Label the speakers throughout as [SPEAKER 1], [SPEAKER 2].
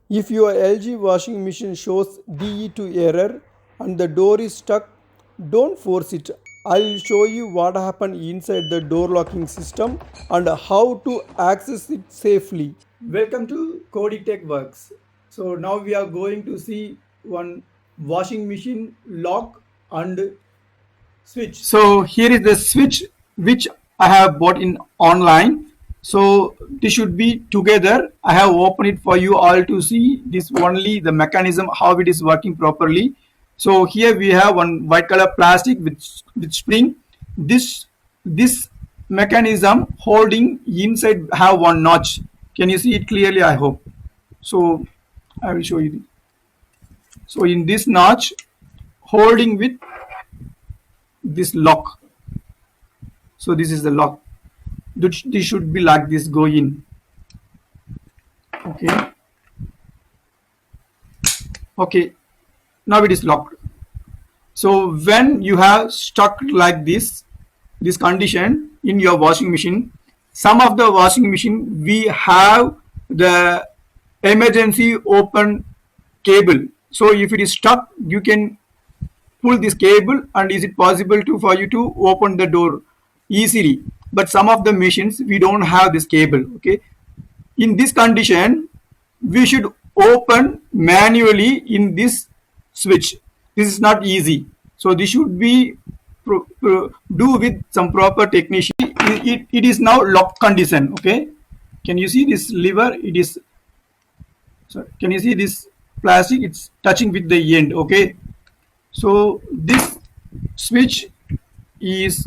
[SPEAKER 1] If your LG washing machine shows dE2 error and the door is stuck, don't force it. I'll show you what happened inside the door locking system and how to access it safely. Welcome to Kodee TechWorks. So now we are going to see one washing machine lock and switch.
[SPEAKER 2] So here is the switch which I have bought in online. So this should be together. I have opened it for you all to see this only the mechanism how it is working properly. So here we have one white color plastic with spring. This mechanism holding inside have one notch. Can you see it clearly? I hope. So I will show you. So in this notch holding with this lock. So this is the lock. This should be like this, go in. Okay. Okay. Now it is locked. So when you have stuck like this condition in your washing machine, some of the washing machine we have the emergency open cable. So if it is stuck, you can pull this cable and is it possible to for you to open the door easily. But some of the machines we don't have this cable. Okay, in this condition we should open manually in this switch. This is not easy, so this should be do with some proper technician. It is now lock condition. Okay, can you see this lever? It is, so can you see this plastic? It's touching with the end. Okay, so this switch is,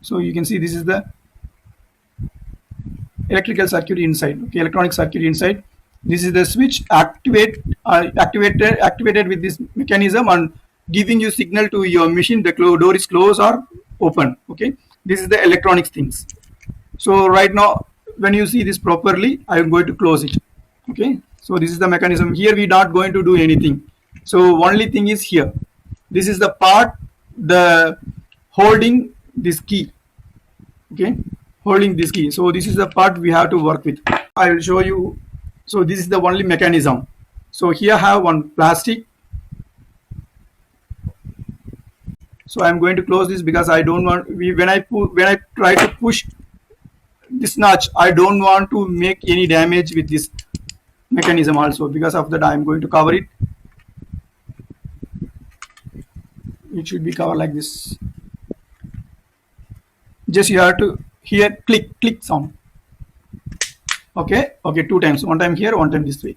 [SPEAKER 2] so you can see this is the electrical circuit inside. Okay, electronic circuit inside. This is the switch activated with this mechanism and giving you signal to your machine the door is closed or open. Okay, this is the electronics things. So right now when you see this properly, I am going to close it. Okay, so this is the mechanism. Here we not going to do anything. So only thing is here. This is the part the holding this key. Okay, holding this key. So this is the part we have to work with. I will show you. So this is the only mechanism. So here I have one plastic. So I'm going to close this because I don't want when I try to push this notch, I don't want to make any damage with this mechanism also. Because of that, I'm going to cover it. It should be covered like this. Just you have to hear click sound. Okay, two times, one time here, one time this way.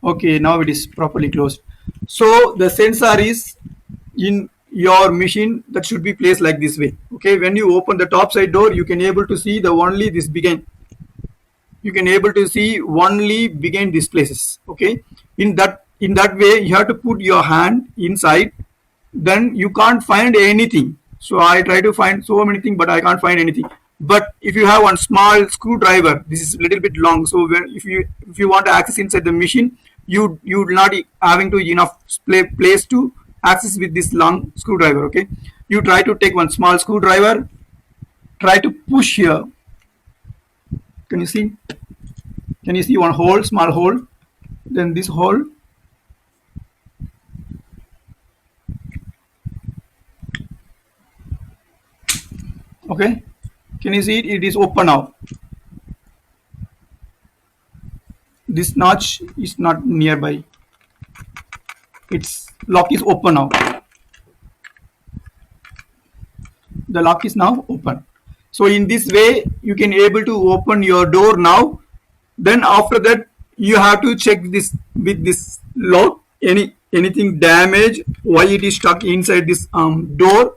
[SPEAKER 2] Okay, now it is properly closed. So the sensor is in your machine that should be placed like this way. Okay, when you open the top side door, you can able to see the only this begin. You can able to see only begin these places. Okay, in that way you have to put your hand inside, then you can't find anything. So I try to find so many things, but I can't find anything. But if you have one small screwdriver, this is a little bit long. So when if you want to access inside the machine, you will not having to enough place to access with this long screwdriver. Okay, you try to take one small screwdriver, try to push here. Can you see? Can you see one hole, small hole? Then this hole. Okay, can you see it? It is open now. This notch is not nearby. Its lock is open now. The lock is now open. So in this way you can able to open your door now. Then after that you have to check this with this lock, anything damage, why it is stuck inside this door,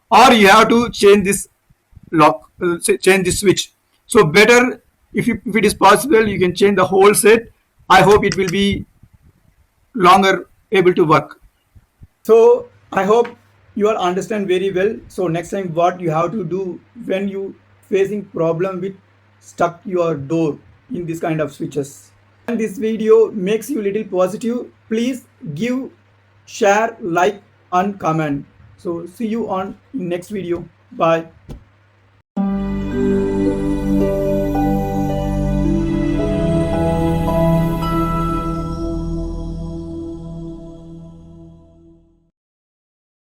[SPEAKER 2] or you have to change this lock, change the switch. So better if it is possible, you can change the whole set. I hope it will be longer able to work.
[SPEAKER 1] So I hope you all understand very well. So next time what you have to do when you facing problem with stuck your door in this kind of switches. And this video makes you little positive, please give, share, like and comment. So see you on next video. Bye.